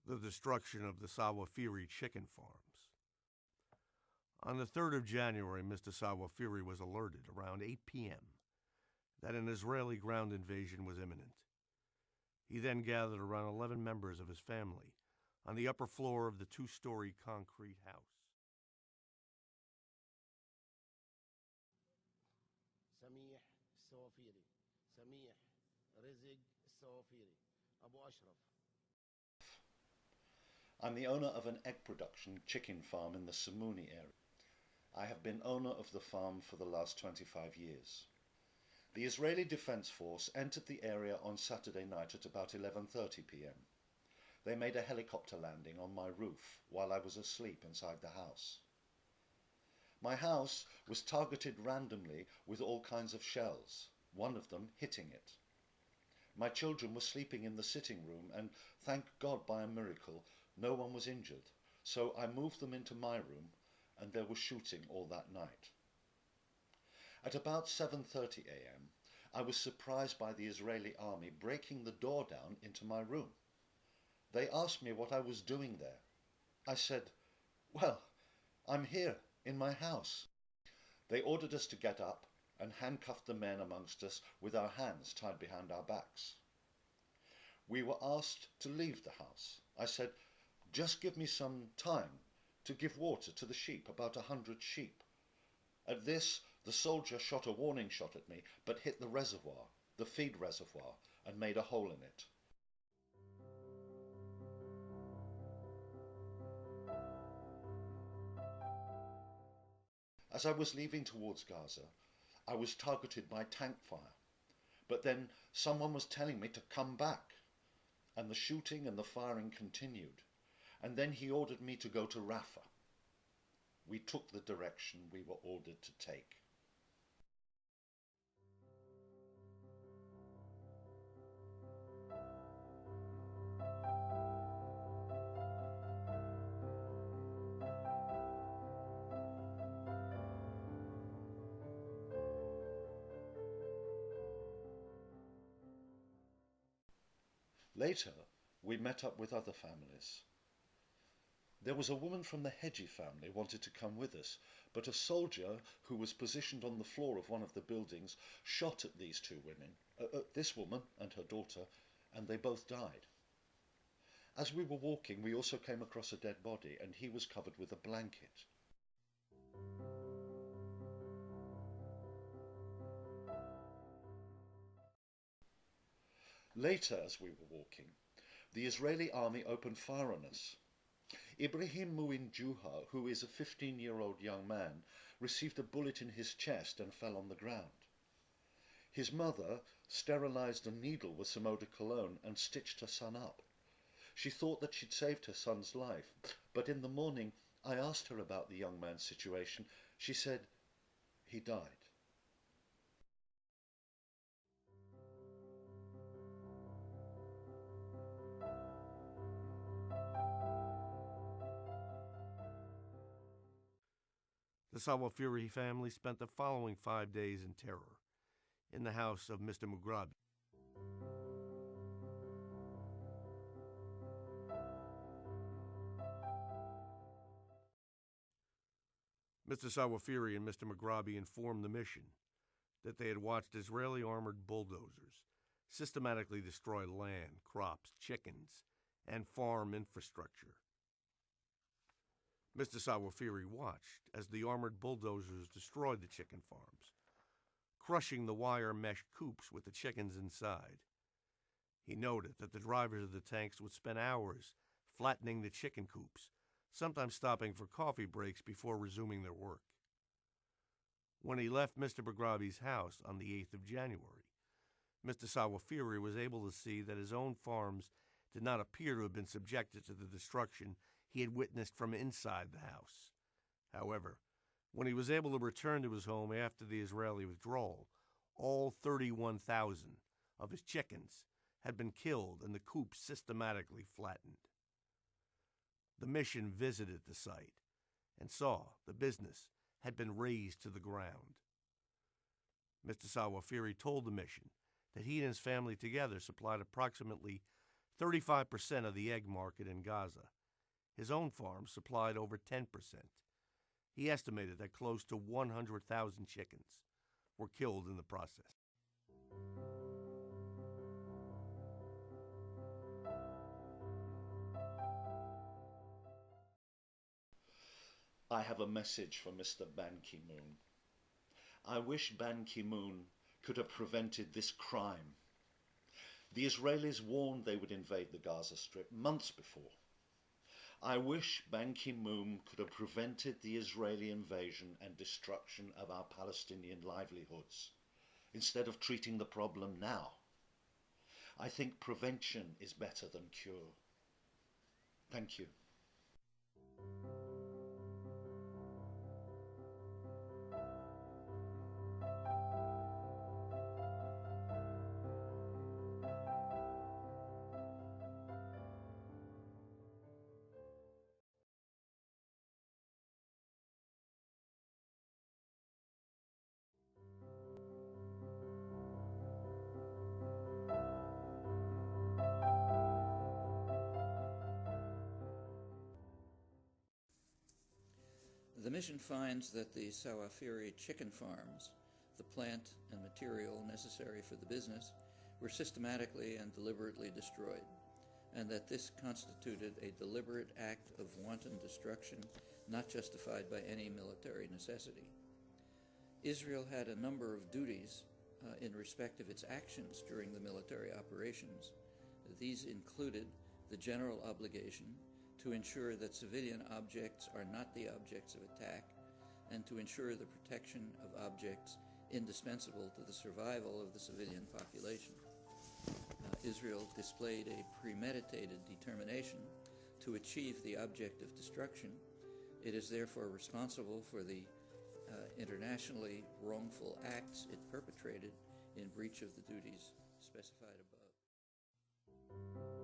the destruction of the Sawafeary chicken farms. On the 3rd of January, Mr. Sawafeary was alerted around 8 p.m. that an Israeli ground invasion was imminent. He then gathered around 11 members of his family on the upper floor of the 2-story concrete house. سميح السوافيري سميح رزق السوافيري أبو أشرف. I'm the owner of an egg production chicken farm in the Samuni area. I have been owner of the farm for the last 25 years. The Israeli Defense Force entered the area on Saturday night at about 11:30 p.m. They made a helicopter landing on my roof while I was asleep inside the house. My house was targeted randomly with all kinds of shells, one of them hitting it. My children were sleeping in the sitting room and, thank God by a miracle, no one was injured, so I moved them into my room and there was shooting all that night. At about 7:30 a.m. I was surprised by the Israeli army breaking the door down into my room. They asked me what I was doing there. I said, "Well, I'm here in my house." They ordered us to get up and handcuffed the men amongst us with our hands tied behind our backs. We were asked to leave the house. I said, "Just give me some time to give water to the sheep, about 100 sheep." At this, the soldier shot a warning shot at me, but hit the reservoir, the feed reservoir, and made a hole in it. As I was leaving towards Gaza, I was targeted by tank fire, but then someone was telling me to come back, and the shooting and the firing continued, and then he ordered me to go to Rafah. We took the direction we were ordered to take. Later, we met up with other families. There was a woman from the Hedgie family wanted to come with us, but a soldier who was positioned on the floor of one of the buildings shot at these two women, this woman and her daughter, and they both died. As we were walking, we also came across a dead body, and he was covered with a blanket. Later, as we were walking, the Israeli army opened fire on us. Ibrahim Muin Juha, who is a 15-year-old young man, received a bullet in his chest and fell on the ground. His mother sterilized a needle with some eau de cologne and stitched her son up. She thought that she'd saved her son's life, but in the morning I asked her about the young man's situation. She said he died. The Sawafeary family spent the following 5 days in terror in the house of Mr. Mugrabi. Mr. Sawafeary and Mr. Mugrabi informed the mission that they had watched Israeli armored bulldozers systematically destroy land, crops, chickens, and farm infrastructure. Mr. Sawafeary watched as the armored bulldozers destroyed the chicken farms, crushing the wire mesh coops with the chickens inside. He noted that the drivers of the tanks would spend hours flattening the chicken coops, sometimes stopping for coffee breaks before resuming their work. When he left Mr. Mugrabi's house on the 8th of January, Mr. Sawafeary was able to see that his own farms did not appear to have been subjected to the destruction he had witnessed from inside the house. However, when he was able to return to his home after the Israeli withdrawal, all 31,000 of his chickens had been killed and the coops systematically flattened. The mission visited the site and saw the business had been razed to the ground. Mr. Sawafeary told the mission that he and his family together supplied approximately 35% of the egg market in Gaza. His own farm supplied over 10%. He estimated that close to 100,000 chickens were killed in the process. I have a message for Mr. Ban Ki-moon. I wish Ban Ki-moon could have prevented this crime. The Israelis warned they would invade the Gaza Strip months before. I wish Ban Ki-moon could have prevented the Israeli invasion and destruction of our Palestinian livelihoods, instead of treating the problem now. I think prevention is better than cure. Thank you. The mission finds that the Sawafeary chicken farms, the plant and material necessary for the business, were systematically and deliberately destroyed, and that this constituted a deliberate act of wanton destruction not justified by any military necessity. Israel had a number of duties in respect of its actions during the military operations. These included the general obligation to ensure that civilian objects are not the objects of attack, and to ensure the protection of objects indispensable to the survival of the civilian population. Israel displayed a premeditated determination to achieve the object of destruction. It is therefore responsible for the internationally wrongful acts it perpetrated in breach of the duties specified above.